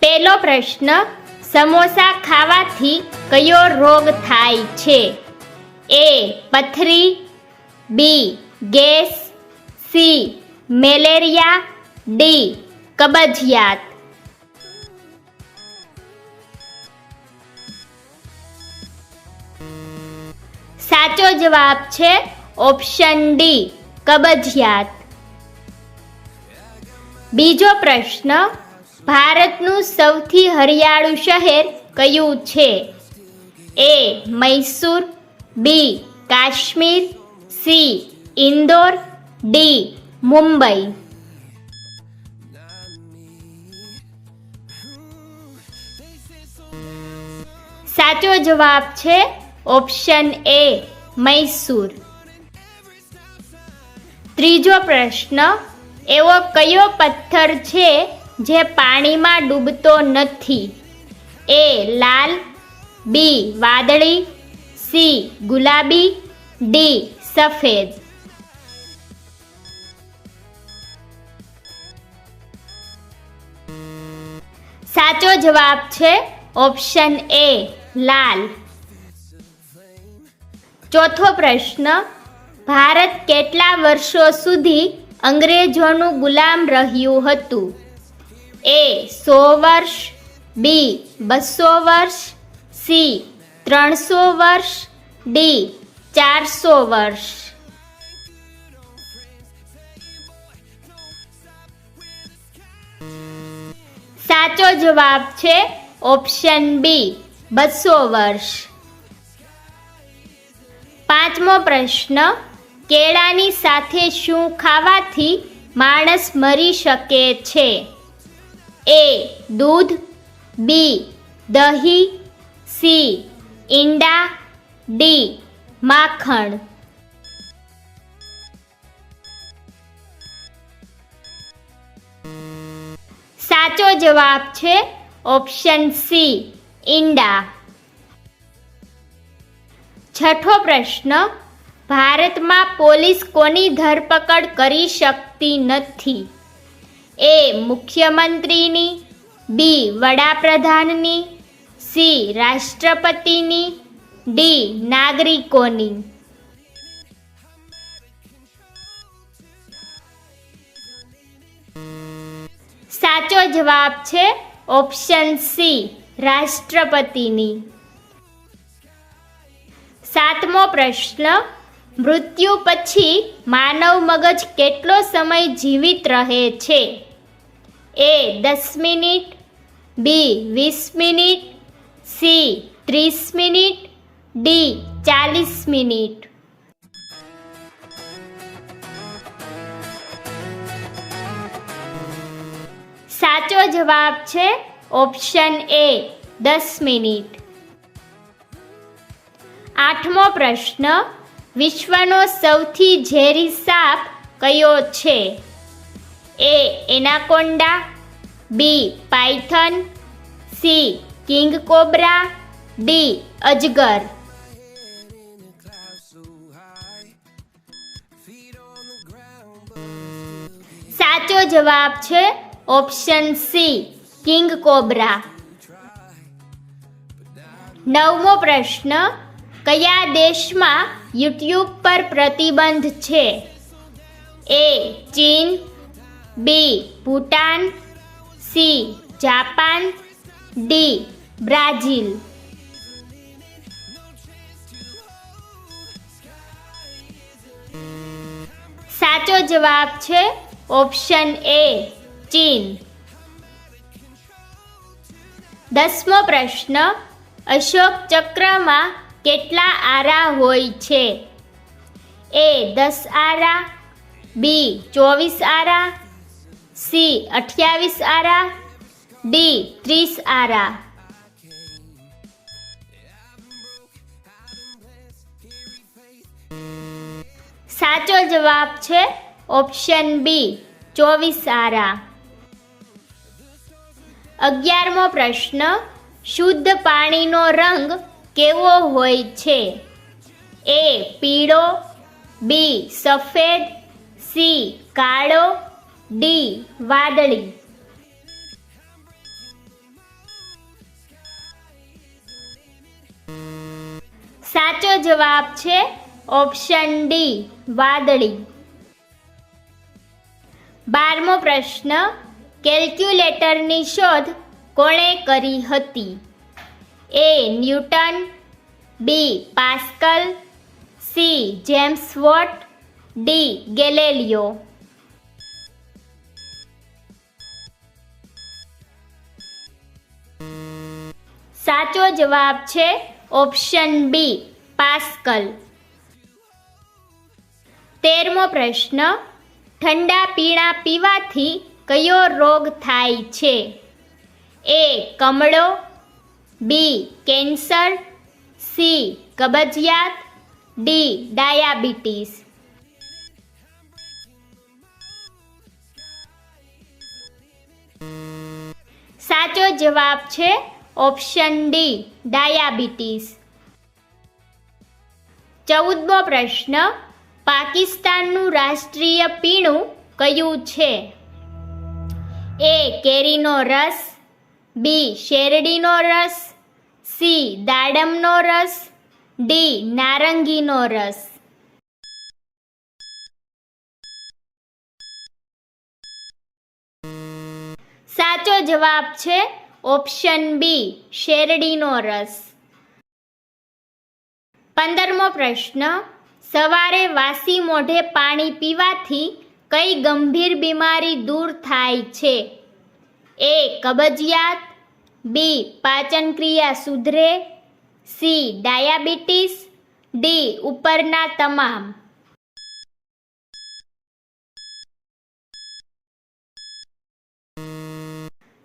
પહેલો પ્રશ્ન, સમોસા ખાવાથી કયો રોગ થાય છે? એ પથરી, બી ગેસ, સી મેલેરિયા, ડી કબજિયાત. સાચો જવાબ છે ઓપ્શન ડી કબજિયાત. બીજો પ્રશ્ન, ભારતનું સૌથી હરિયાળું શહેર કયું છે? એ મૈસૂર, બી કાશ્મીર, સી ઇન્દોર, ડી મુંબઈ. સાચો જવાબ છે ઓપ્શન એ મૈસૂર. ત્રીજો પ્રશ્ન, એવો કયો પથ્થર છે જે પાણીમાં ડૂબતો નથી? એ લાલ, બી વાદળી, સી ગુલાબી, ડી સફેદ. સાચો જવાબ છે ઓપ્શન એ લાલ. ચોથો પ્રશ્ન, ભારત કેટલા વર્ષો સુધી અંગ્રેજોનું ગુલામ રહ્યું હતું? એ 100 વર્ષ, બી 200 વર્ષ, સી 300 વર્ષ, ડી 400 વર્ષ. સાચો જવાબ છે ઓપ્શન બી 200 વર્ષ. પાંચમો પ્રશ્ન, કેળાની સાથે શું ખાવાથી માણસ મરી શકે છે? એ દૂધ, બી દહીં, સી ઈંડા, ડી માખણ. સાચો જવાબ છે ઓપ્શન સી ઈંડા. છઠ્ઠો પ્રશ્ન, ભારતમાં પોલીસ કોની ધરપકડ કરી શકતી નથી? એ મુખ્યમંત્રીની, બી વડાપ્રધાનની, સી રાષ્ટ્રપતિની, ડી નાગરિકોની. સાચો જવાબ છે ઓપ્શન સી રાષ્ટ્રપતિની. સાતમો પ્રશ્ન, મૃત્યુ પછી માનવ મગજ કેટલો સમય જીવિત રહે છે? એ 10 મિનિટ, બી 20 minute, C 30 minute, D 40 minute. સાચો જવાબ છે ઓપ્શન એ 10 મિનિટ. આઠમો પ્રશ્ન, વિશ્વનો સૌથી ઝેરી સાપ કયો છે? A anaconda, B python, C king cobra, D અજગર. સાચો જવાબ છે ઓપ્શન સી કિંગ કોબ્રા. નવમો પ્રશ્ન, કયા દેશમાં યુટ્યુબ પર પ્રતિબંધ છે? એ ચીન, B Bhutan, C Japan, D Brazil. સાચો જવાબ છે ઓપ્શન એ ચીન. 10મો પ્રશ્ન, અશોક ચક્રમાં કેટલા આરા હોય છે? એ 10 આરા, બી 24 આરા, સી 28 આરા, ડી 30 આરા. સાચો જવાબ છે ઓપ્શન બી 24 આરા. 11મો પ્રશ્ન, શુદ્ધ પાણીનો રંગ કેવો હોય છે? એ પીળો, બી સફેદ, સી કાળો, ડી વાદળી. જવાબ છે ઓપ્શન ડી વાદળી. 12મો પ્રશ્ન, કેલ્ક્યુલેટરની શોધ કોણે કરી હતી? A Newton, B Pascal, C James Watt, D Galileo. સાચો જવાબ છે ઓપ્શન બી પાસ્કલ. 13મો પ્રશ્ન, ઠંડા પીણા પીવાથી કયો રોગ થાય છે? એ કમળો, બી કેન્સર, સી કબજિયાત, ડી ડાયાબિટીસ. સાચો જવાબ છે ઓપ્શન ડી ડાયાબિટીસ. 14મો પ્રશ્ન, પાકિસ્તાનનું રાષ્ટ્રીય પીણું કયું છે? એ કેરીનો રસ, બી શેરડીનો રસ, સી દાડમનો રસ, ડી નારંગીનો રસ. સાચો જવાબ છે ઓપ્શન બી શેરડીનો રસ. 15મો પ્રશ્ન, સવારે વાસી મોઢે પાણી પીવાથી કઈ ગંભીર બીમારી દૂર થાય છે? એ કબજિયાત, બી પાચન ક્રિયા સુધરે, સી ડાયાબિટીસ, ડી ઉપરના તમામ.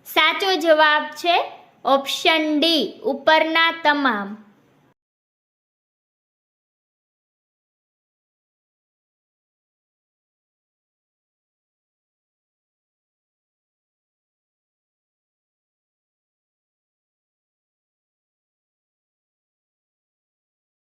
સાચો જવાબ છે ઓપ્શન ડી ઉપરના તમામ.